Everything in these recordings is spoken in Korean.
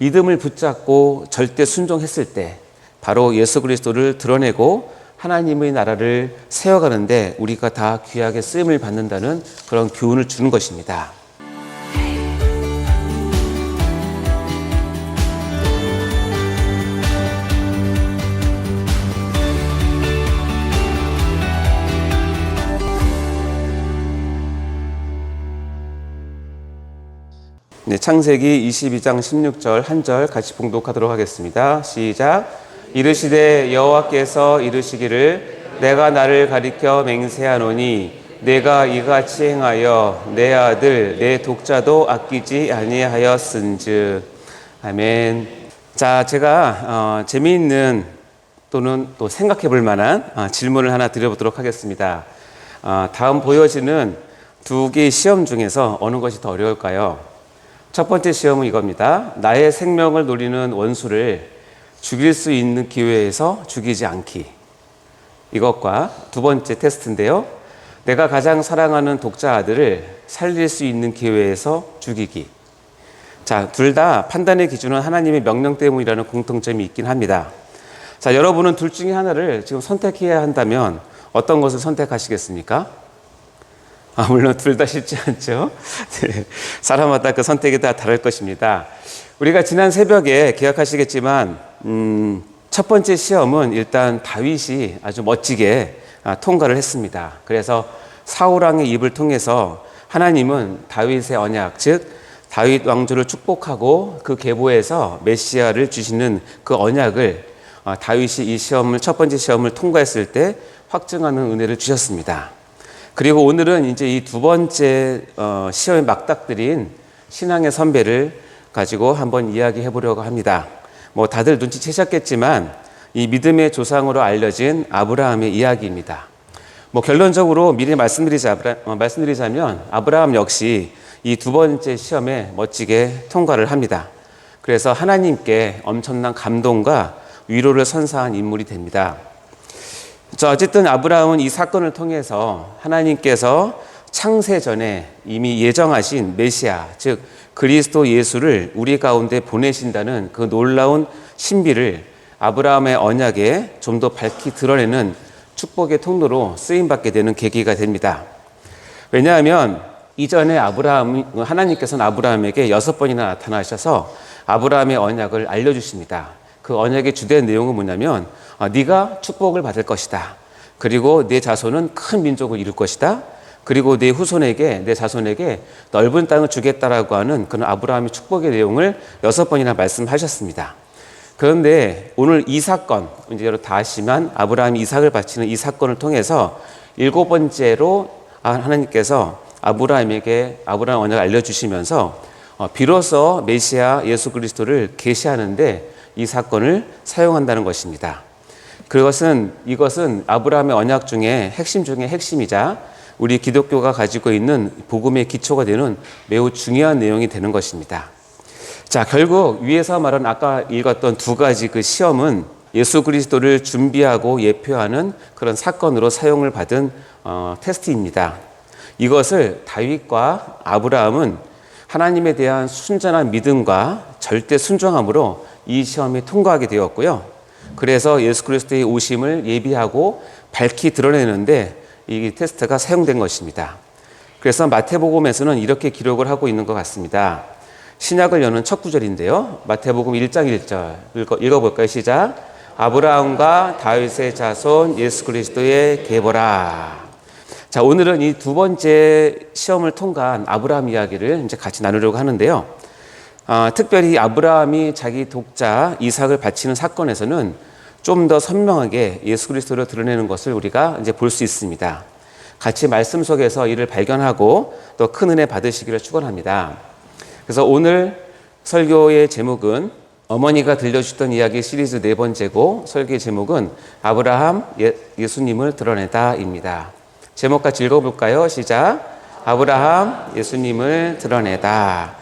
믿음을 붙잡고 절대 순종했을 때 바로 예수 그리스도를 드러내고 하나님의 나라를 세워가는데 우리가 다 귀하게 쓰임을 받는다는 그런 교훈을 주는 것입니다. 네, 창세기 22장 16절 한 절 같이 봉독하도록 하겠습니다. 시작. 이르시되 여호와께서 이르시기를 내가 나를 가리켜 맹세하노니 내가 이같이 행하여 내 아들 내 독자도 아끼지 아니하였은즉. 아멘. 자, 제가 재미있는 또는 또 생각해 볼 만한 질문을 하나 드려보도록 하겠습니다. 다음 보여지는 두 개의 시험 중에서 어느 것이 더 어려울까요? 첫 번째 시험은 이겁니다. 나의 생명을 노리는 원수를 죽일 수 있는 기회에서 죽이지 않기. 이것과 두 번째 테스트인데요. 내가 가장 사랑하는 독자 아들을 살릴 수 있는 기회에서 죽이기. 자, 둘 다 판단의 기준은 하나님의 명령 때문이라는 공통점이 있긴 합니다. 자, 여러분은 둘 중에 하나를 지금 선택해야 한다면 어떤 것을 선택하시겠습니까? 물론 둘 다 쉽지 않죠. 네, 사람마다 그 선택이 다 다를 것입니다. 우리가 지난 새벽에 기억하시겠지만 첫 번째 시험은 일단 다윗이 아주 멋지게 통과를 했습니다. 그래서 사울왕의 입을 통해서 하나님은 다윗의 언약, 즉 다윗 왕조를 축복하고 그 계보에서 메시아를 주시는 그 언약을 다윗이 이 시험을, 첫 번째 시험을 통과했을 때 확증하는 은혜를 주셨습니다. 그리고 오늘은 이제 이 두 번째 시험에 막닥들인 신앙의 선배를 가지고 한번 이야기해 보려고 합니다. 뭐 다들 눈치채셨겠지만 이 믿음의 조상으로 알려진 아브라함의 이야기입니다. 뭐 결론적으로 미리 말씀드리자면 아브라함 역시 이 두 번째 시험에 멋지게 통과를 합니다. 그래서 하나님께 엄청난 감동과 위로를 선사한 인물이 됩니다. 자, 어쨌든 아브라함은 이 사건을 통해서 하나님께서 창세 전에 이미 예정하신 메시아, 즉 그리스도 예수를 우리 가운데 보내신다는 그 놀라운 신비를 아브라함의 언약에 좀 더 밝히 드러내는 축복의 통로로 쓰임받게 되는 계기가 됩니다. 왜냐하면 이전에 하나님께서는 아브라함에게 6번이나 나타나셔서 아브라함의 언약을 알려주십니다. 그 언약의 주된 내용은 뭐냐면 네가 축복을 받을 것이다. 그리고 네 자손은 큰 민족을 이룰 것이다. 그리고 내 후손에게, 내 자손에게 넓은 땅을 주겠다라고 하는 그런 아브라함의 축복의 내용을 6번이나 말씀하셨습니다. 그런데 오늘 이 사건, 이제 여러분 다 아시지만 아브라함이 이삭을 바치는 이 사건을 통해서 7번째로 하나님께서 아브라함에게 아브라함 언약을 알려주시면서 비로소 메시아 예수 그리스도를 계시하는데 이 사건을 사용한다는 것입니다. 이것은 아브라함의 언약 중에 핵심 중에 핵심이자 우리 기독교가 가지고 있는 복음의 기초가 되는 매우 중요한 내용이 되는 것입니다. 자, 결국 위에서 말한 아까 읽었던 두 가지 그 시험은 예수 그리스도를 준비하고 예표하는 그런 사건으로 사용을 받은 테스트입니다. 이것을 다윗과 아브라함은 하나님에 대한 순전한 믿음과 절대 순종함으로 이 시험에 통과하게 되었고요. 그래서 예수 그리스도의 오심을 예비하고 밝히 드러내는데 이 테스트가 사용된 것입니다. 그래서 마태복음에서는 이렇게 기록을 하고 있는 것 같습니다. 신약을 여는 첫 구절인데요. 마태복음 1장 1절 읽어볼까요? 시작. 아브라함과 다윗의 자손 예수 그리스도의 계보라. 자, 오늘은 이 두 번째 시험을 통과한 아브라함 이야기를 이제 같이 나누려고 하는데요. 특별히 아브라함이 자기 독자 이삭을 바치는 사건에서는 좀 더 선명하게 예수 그리스도를 드러내는 것을 우리가 이제 볼 수 있습니다. 같이 말씀 속에서 이를 발견하고 또 큰 은혜 받으시기를 축원합니다. 그래서 오늘 설교의 제목은 어머니가 들려주셨던 이야기 시리즈 4번째고 설교의 제목은 아브라함 예수님을 드러내다입니다. 제목 같이 읽어볼까요? 시작. 아브라함 예수님을 드러내다.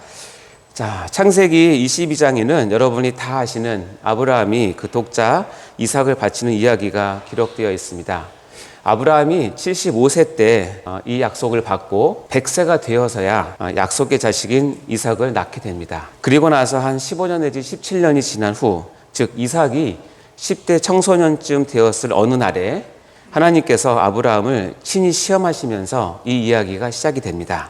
자, 창세기 22장에는 여러분이 다 아시는 아브라함이 그 독자 이삭을 바치는 이야기가 기록되어 있습니다. 아브라함이 75세 때 이 약속을 받고 100세가 되어서야 약속의 자식인 이삭을 낳게 됩니다. 그리고 나서 한 15년 내지 17년이 지난 후, 즉 이삭이 10대 청소년쯤 되었을 어느 날에 하나님께서 아브라함을 친히 시험하시면서 이 이야기가 시작이 됩니다.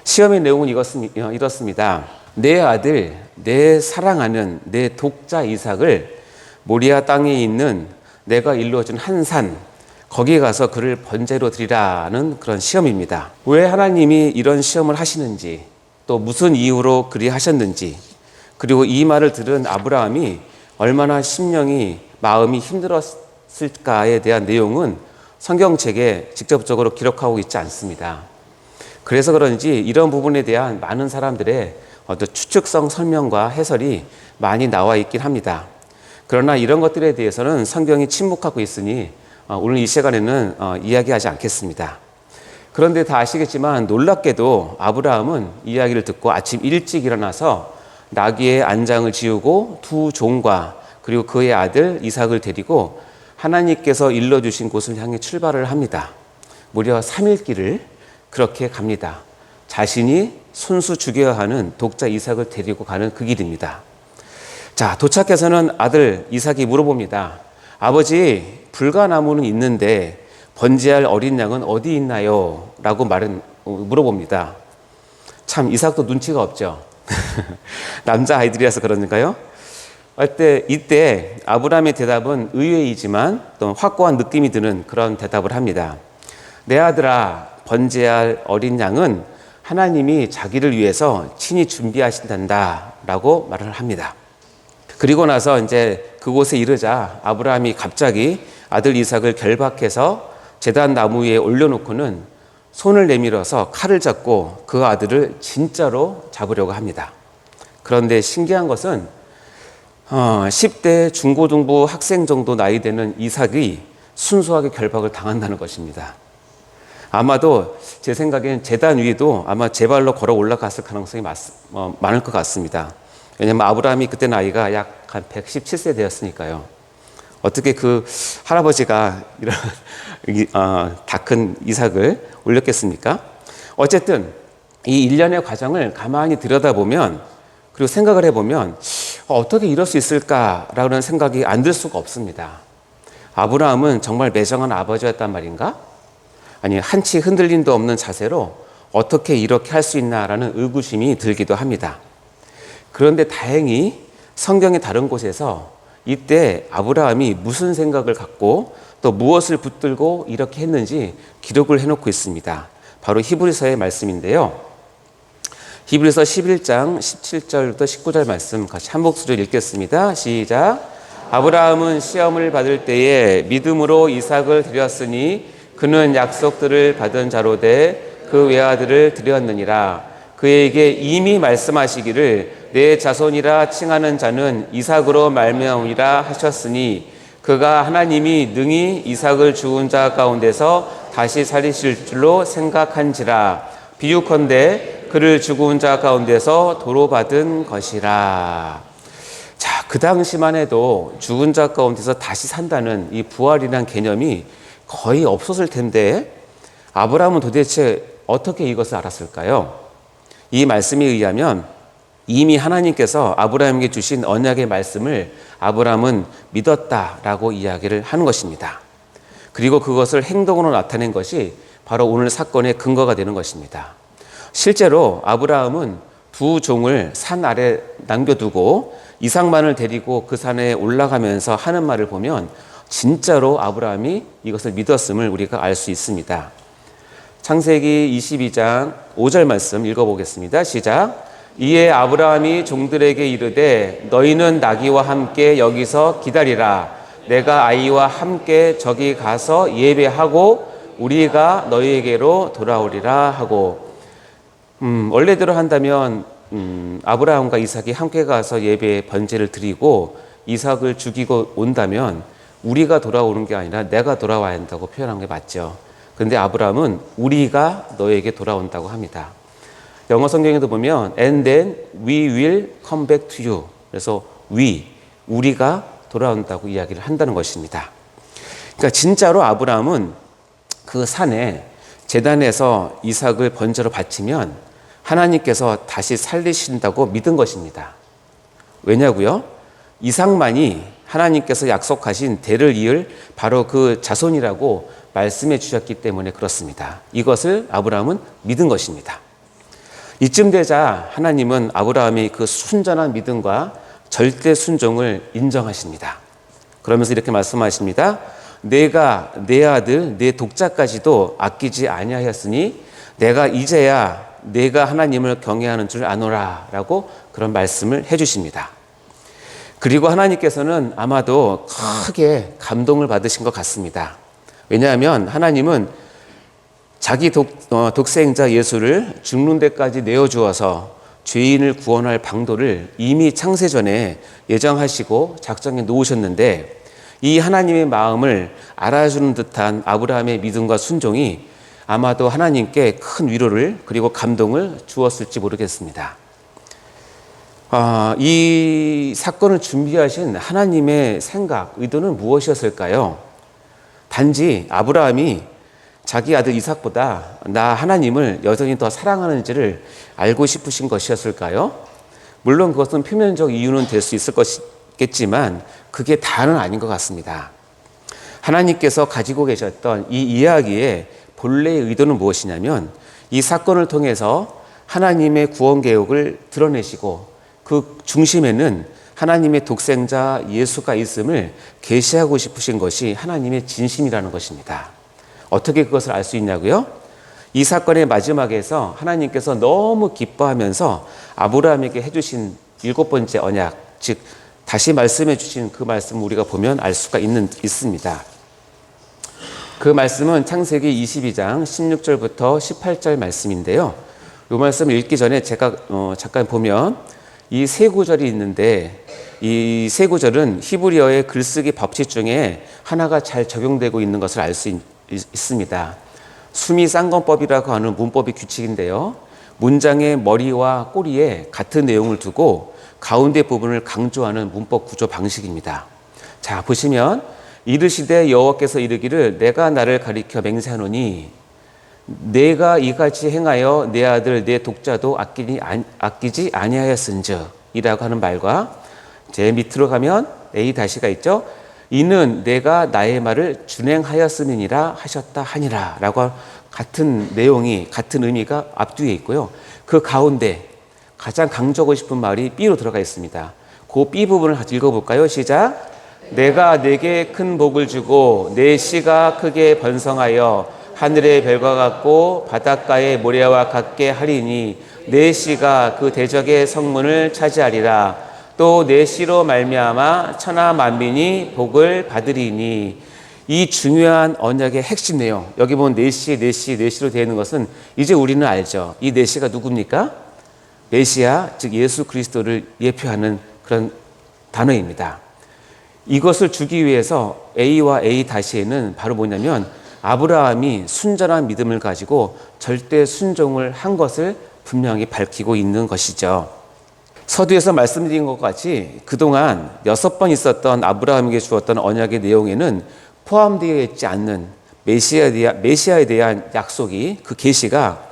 시험의 내용은 이렇습니다. 내 아들, 내 사랑하는 내 독자 이삭을 모리아 땅에 있는 내가 일러준 한 산, 거기에 가서 그를 번제로 드리라는 그런 시험입니다. 왜 하나님이 이런 시험을 하시는지, 또 무슨 이유로 그리 하셨는지, 그리고 이 말을 들은 아브라함이 얼마나 심령이, 마음이 힘들었을까에 대한 내용은 성경책에 직접적으로 기록하고 있지 않습니다. 그래서 그런지 이런 부분에 대한 많은 사람들의 어떤 추측성 설명과 해설이 많이 나와 있긴 합니다. 그러나 이런 것들에 대해서는 성경이 침묵하고 있으니 오늘 이 시간에는 이야기하지 않겠습니다. 그런데 다 아시겠지만 놀랍게도 아브라함은 이야기를 듣고 아침 일찍 일어나서 나귀의 안장을 지우고 두 종과 그리고 그의 아들 이삭을 데리고 하나님께서 일러주신 곳을 향해 출발을 합니다. 무려 3일 길을 그렇게 갑니다. 자신이 손수 죽여야 하는 독자 이삭을 데리고 가는 그 길입니다. 자, 도착해서는 아들 이삭이 물어봅니다. 아버지, 불가나무는 있는데 번제할 어린 양은 어디 있나요? 라고 물어봅니다. 참 이삭도 눈치가 없죠. 남자 아이들이라서 그런가요? 이때 아브라함의 대답은 의외이지만 또 확고한 느낌이 드는 그런 대답을 합니다. 내 아들아, 번제할 어린 양은 하나님이 자기를 위해서 친히 준비하신단다 라고 말을 합니다. 그리고 나서 이제 그곳에 이르자 아브라함이 갑자기 아들 이삭을 결박해서 제단 나무 위에 올려놓고는 손을 내밀어서 칼을 잡고 그 아들을 진짜로 잡으려고 합니다. 그런데 신기한 것은 10대 중고등부 학생 정도 나이 되는 이삭이 순수하게 결박을 당한다는 것입니다. 아마도 제 생각엔 제단 위도 아마 제 발로 걸어 올라갔을 가능성이 많을 것 같습니다. 왜냐하면 아브라함이 그때 나이가 약 한 117세 되었으니까요. 어떻게 그 할아버지가 이런 다 큰 이삭을 올렸겠습니까? 어쨌든 이 일련의 과정을 가만히 들여다보면 그리고 생각을 해보면 어떻게 이럴 수 있을까라는 생각이 안 들 수가 없습니다. 아브라함은 정말 매정한 아버지였단 말인가? 아니, 한치 흔들림도 없는 자세로 어떻게 이렇게 할 수 있나라는 의구심이 들기도 합니다. 그런데 다행히 성경의 다른 곳에서 이때 아브라함이 무슨 생각을 갖고 또 무엇을 붙들고 이렇게 했는지 기록을 해놓고 있습니다. 바로 히브리서의 말씀인데요. 히브리서 11장 17절부터 19절 말씀 같이 한 목소리로 읽겠습니다. 시작. 아브라함은 시험을 받을 때에 믿음으로 이삭을 드렸으니 그는 약속들을 받은 자로 돼 그 외아들을 드렸느니라. 그에게 이미 말씀하시기를 내 자손이라 칭하는 자는 이삭으로 말미암으리라 하셨으니 그가 하나님이 능히 이삭을 죽은 자 가운데서 다시 살리실 줄로 생각한지라. 비유컨대 그를 죽은 자 가운데서 도로 받은 것이라. 자, 그 당시만 해도 죽은 자 가운데서 다시 산다는 이 부활이라는 개념이 거의 없었을 텐데 아브라함은 도대체 어떻게 이것을 알았을까요? 이 말씀에 의하면 이미 하나님께서 아브라함에게 주신 언약의 말씀을 아브라함은 믿었다라고 이야기를 하는 것입니다. 그리고 그것을 행동으로 나타낸 것이 바로 오늘 사건의 근거가 되는 것입니다. 실제로 아브라함은 두 종을 산 아래 남겨두고 이삭만을 데리고 그 산에 올라가면서 하는 말을 보면 진짜로 아브라함이 이것을 믿었음을 우리가 알 수 있습니다. 창세기 22장 5절 말씀 읽어보겠습니다. 시작. 이에 아브라함이 종들에게 이르되 너희는 나귀와 함께 여기서 기다리라. 내가 아이와 함께 저기 가서 예배하고 우리가 너희에게로 돌아오리라 하고. 원래대로 한다면 아브라함과 이삭이 함께 가서 예배 번제를 드리고 이삭을 죽이고 온다면 우리가 돌아오는 게 아니라 내가 돌아와야 한다고 표현한 게 맞죠. 그런데 아브라함은 우리가 너에게 돌아온다고 합니다. 영어 성경에도 보면 and then we will come back to you. 그래서 우리가 돌아온다고 이야기를 한다는 것입니다. 그러니까 진짜로 아브라함은 그 산에 제단에서 이삭을 번제로 바치면 하나님께서 다시 살리신다고 믿은 것입니다. 왜냐고요? 이삭만이 하나님께서 약속하신 대를 이을 바로 그 자손이라고 말씀해 주셨기 때문에 그렇습니다. 이것을 아브라함은 믿은 것입니다. 이쯤 되자 하나님은 아브라함의 그 순전한 믿음과 절대 순종을 인정하십니다. 그러면서 이렇게 말씀하십니다. 내가 내 아들 내 독자까지도 아끼지 아니하였으니 내가 이제야 내가 하나님을 경외하는 줄 아노라 라고 그런 말씀을 해주십니다. 그리고 하나님께서는 아마도 크게 감동을 받으신 것 같습니다. 왜냐하면 하나님은 자기 독생자 예수를 죽는 데까지 내어주어서 죄인을 구원할 방도를 이미 창세전에 예정하시고 작정해 놓으셨는데 이 하나님의 마음을 알아주는 듯한 아브라함의 믿음과 순종이 아마도 하나님께 큰 위로를 그리고 감동을 주었을지 모르겠습니다. 이 사건을 준비하신 하나님의 생각, 의도는 무엇이었을까요? 단지 아브라함이 자기 아들 이삭보다 나 하나님을 여전히 더 사랑하는지를 알고 싶으신 것이었을까요? 물론 그것은 표면적 이유는 될 수 있을 것이겠지만 그게 다는 아닌 것 같습니다. 하나님께서 가지고 계셨던 이 이야기의 본래의 의도는 무엇이냐면 이 사건을 통해서 하나님의 구원 계획을 드러내시고 그 중심에는 하나님의 독생자 예수가 있음을 계시하고 싶으신 것이 하나님의 진심이라는 것입니다. 어떻게 그것을 알 수 있냐고요? 이 사건의 마지막에서 하나님께서 너무 기뻐하면서 아브라함에게 해주신 7번째 언약, 즉 다시 말씀해 주신 그 말씀을 우리가 보면 알 수가 있습니다. 그 말씀은 창세기 22장 16절부터 18절 말씀인데요. 이 말씀을 읽기 전에 제가 잠깐 보면 이 세 구절이 있는데 이 세 구절은 히브리어의 글쓰기 법칙 중에 하나가 잘 적용되고 있는 것을 알 수 있습니다. 수미쌍건법이라고 하는 문법의 규칙인데요. 문장의 머리와 꼬리에 같은 내용을 두고 가운데 부분을 강조하는 문법 구조 방식입니다. 자, 보시면 이르시되 여호와께서 이르기를 내가 나를 가리켜 맹세하노니 내가 이같이 행하여 내 아들 내 독자도 아끼지 아니하였은즉 이라고 하는 말과 제 밑으로 가면 A 다시가 있죠. 이는 내가 나의 말을 준행하였음이니라 하셨다 하니라 라고 같은 내용이 같은 의미가 앞뒤에 있고요. 그 가운데 가장 강조하고 싶은 말이 B로 들어가 있습니다. 그 B 부분을 읽어볼까요? 시작. 내가 내게 큰 복을 주고 내 씨가 크게 번성하여 하늘의 별과 같고 바닷가의 모래와 같게 하리니 내 씨가 그 대적의 성문을 차지하리라. 또 내 씨로 말미암아 천하 만민이 복을 받으리니. 이 중요한 언약의 핵심 내용, 여기 보면 내 씨로 되어 있는 것은 이제 우리는 알죠. 이 내 씨가 누굽니까? 메시아, 즉 예수 그리스도를 예표하는 그런 단어입니다. 이것을 주기 위해서 A와 A-에는 바로 뭐냐면 아브라함이 순전한 믿음을 가지고 절대 순종을 한 것을 분명히 밝히고 있는 것이죠. 서두에서 말씀드린 것 같이 그동안 6번 있었던 아브라함에게 주었던 언약의 내용에는 포함되어 있지 않는 메시아에 대한 약속이, 그 계시가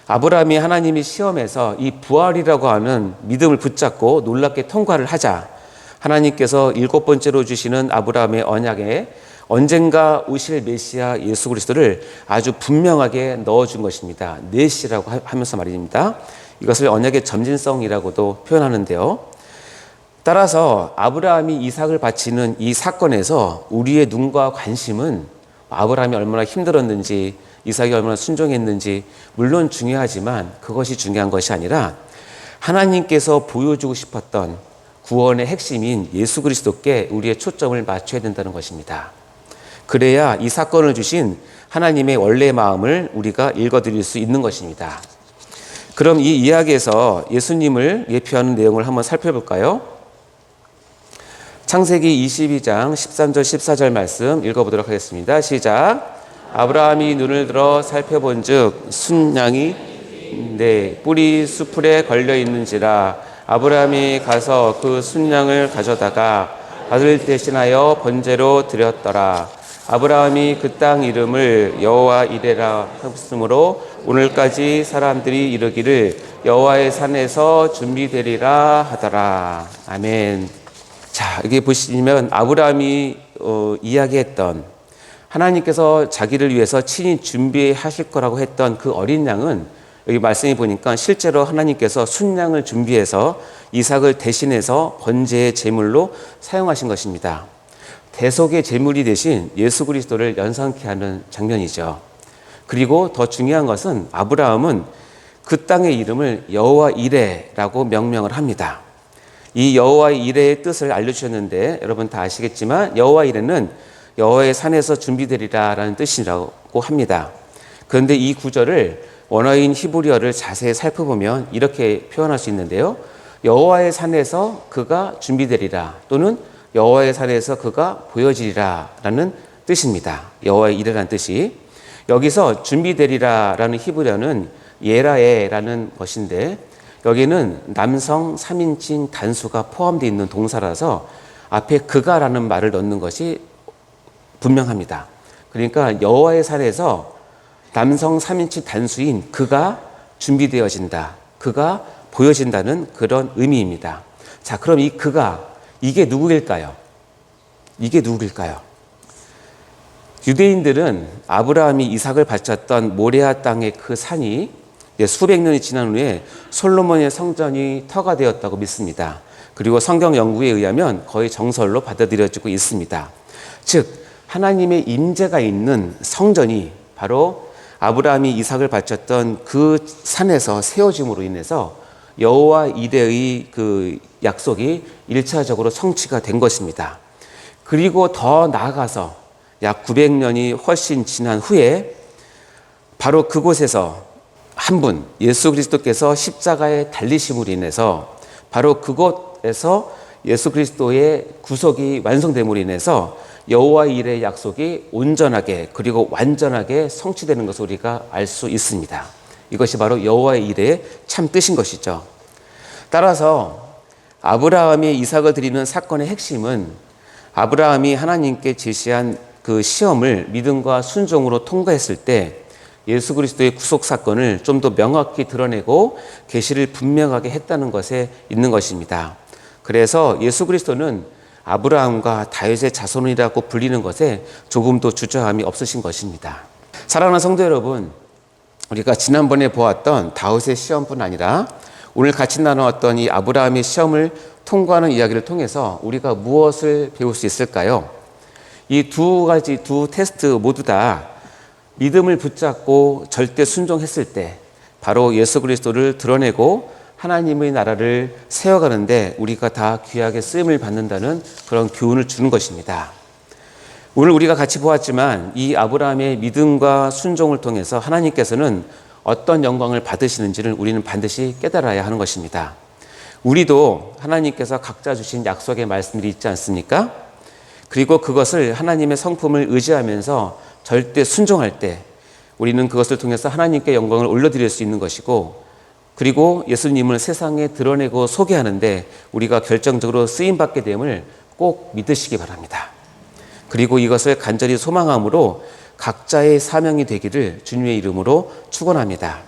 아브라함이 하나님이 시험에서 이 부활이라고 하는 믿음을 붙잡고 놀랍게 통과를 하자 하나님께서 7번째로 주시는 아브라함의 언약에 언젠가 오실 메시아 예수 그리스도를 아주 분명하게 넣어준 것입니다. 내시라고 하면서 말입니다. 이것을 언약의 점진성이라고도 표현하는데요. 따라서 아브라함이 이삭을 바치는 이 사건에서 우리의 눈과 관심은 아브라함이 얼마나 힘들었는지, 이삭이 얼마나 순종했는지 물론 중요하지만 그것이 중요한 것이 아니라 하나님께서 보여주고 싶었던 구원의 핵심인 예수 그리스도께 우리의 초점을 맞춰야 된다는 것입니다. 그래야 이 사건을 주신 하나님의 원래 마음을 우리가 읽어드릴 수 있는 것입니다. 그럼 이 이야기에서 예수님을 예표하는 내용을 한번 살펴볼까요? 창세기 22장 13절 14절 말씀 읽어보도록 하겠습니다. 시작. 아브라함이 눈을 들어 살펴본즉 순양이 내 뿌리 수풀에 걸려 있는지라. 아브라함이 가서 그 순양을 가져다가 아들 대신하여 번제로 드렸더라. 아브라함이 그 땅 이름을 여호와 이레라 했으므로 오늘까지 사람들이 이르기를 여호와의 산에서 준비되리라 하더라. 아멘. 자, 여기 보시면 아브라함이 이야기했던 하나님께서 자기를 위해서 친히 준비하실 거라고 했던 그 어린 양은 여기 말씀해 보니까 실제로 하나님께서 순양을 준비해서 이삭을 대신해서 번제의 제물로 사용하신 것입니다. 대속의 제물이 대신 예수 그리스도를 연상케 하는 장면이죠. 그리고 더 중요한 것은 아브라함은 그 땅의 이름을 여호와 이레라고 명명을 합니다. 이 여호와 이레의 뜻을 알려주셨는데 여러분 다 아시겠지만 여호와 이레는 여호와의 산에서 준비되리라라는 뜻이라고 합니다. 그런데 이 구절을 원어인 히브리어를 자세히 살펴보면 이렇게 표현할 수 있는데요. 여호와의 산에서 그가 준비되리라 또는 여호와의 산에서 그가 보여지리라 라는 뜻입니다. 여호와의 이레라는 뜻이. 여기서 준비되리라 라는 히브리어는 예라에라는 것인데 여기는 남성 3인칭 단수가 포함되어 있는 동사라서 앞에 그가라는 말을 넣는 것이 분명합니다. 그러니까 여호와의 산에서 남성 3인칭 단수인 그가 준비되어진다. 그가 보여진다는 그런 의미입니다. 자, 그럼 이 그가 이게 누구일까요? 이게 누구일까요? 유대인들은 아브라함이 이삭을 바쳤던 모레아 땅의 그 산이 수백 년이 지난 후에 솔로몬의 성전이 터가 되었다고 믿습니다. 그리고 성경 연구에 의하면 거의 정설로 받아들여지고 있습니다. 즉 하나님의 임재가 있는 성전이 바로 아브라함이 이삭을 바쳤던 그 산에서 세워짐으로 인해서 여호와 이레의 그 약속이 1차적으로 성취가 된 것입니다. 그리고 더 나아가서 약 900년이 훨씬 지난 후에 바로 그곳에서 한 분 예수 그리스도께서 십자가에 달리심으로 인해서 바로 그곳에서 예수 그리스도의 구속이 완성됨으로 인해서 여호와 이레의 약속이 온전하게 그리고 완전하게 성취되는 것을 우리가 알 수 있습니다. 이것이 바로 여호와 이레의 참 뜻인 것이죠. 따라서 아브라함이 이삭을 드리는 사건의 핵심은 아브라함이 하나님께 제시한 그 시험을 믿음과 순종으로 통과했을 때 예수 그리스도의 구속 사건을 좀 더 명확히 드러내고 계시를 분명하게 했다는 것에 있는 것입니다. 그래서 예수 그리스도는 아브라함과 다윗의 자손이라고 불리는 것에 조금도 주저함이 없으신 것입니다. 사랑하는 성도 여러분, 우리가 지난번에 보았던 다윗의 시험뿐 아니라 오늘 같이 나누었던 이 아브라함의 시험을 통과하는 이야기를 통해서 우리가 무엇을 배울 수 있을까요? 이 두 테스트 모두 다 믿음을 붙잡고 절대 순종했을 때 바로 예수 그리스도를 드러내고 하나님의 나라를 세워가는데 우리가 다 귀하게 쓰임을 받는다는 그런 교훈을 주는 것입니다. 오늘 우리가 같이 보았지만 이 아브라함의 믿음과 순종을 통해서 하나님께서는 어떤 영광을 받으시는지를 우리는 반드시 깨달아야 하는 것입니다. 우리도 하나님께서 각자 주신 약속의 말씀들이 있지 않습니까? 그리고 그것을 하나님의 성품을 의지하면서 절대 순종할 때 우리는 그것을 통해서 하나님께 영광을 올려드릴 수 있는 것이고 그리고 예수님을 세상에 드러내고 소개하는데 우리가 결정적으로 쓰임받게 됨을 꼭 믿으시기 바랍니다. 그리고 이것을 간절히 소망함으로 각자의 사명이 되기를 주님의 이름으로 축원합니다.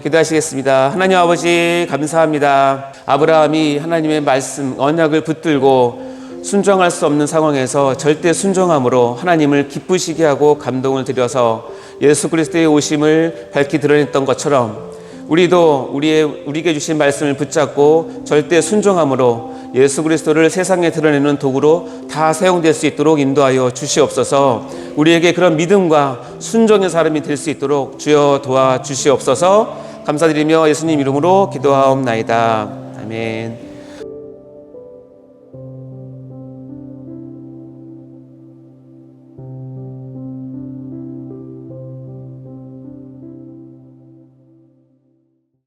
기도하시겠습니다. 하나님 아버지 감사합니다. 아브라함이 하나님의 말씀 언약을 붙들고 순종할 수 없는 상황에서 절대 순종함으로 하나님을 기쁘시게 하고 감동을 드려서 예수 그리스도의 오심을 밝히 드러냈던 것처럼 우리도 우리에게 주신 말씀을 붙잡고 절대 순종함으로 예수 그리스도를 세상에 드러내는 도구로 다 사용될 수 있도록 인도하여 주시옵소서. 우리에게 그런 믿음과 순종의 사람이 될 수 있도록 주여 도와주시옵소서. 감사드리며 예수님 이름으로 기도하옵나이다. 아멘.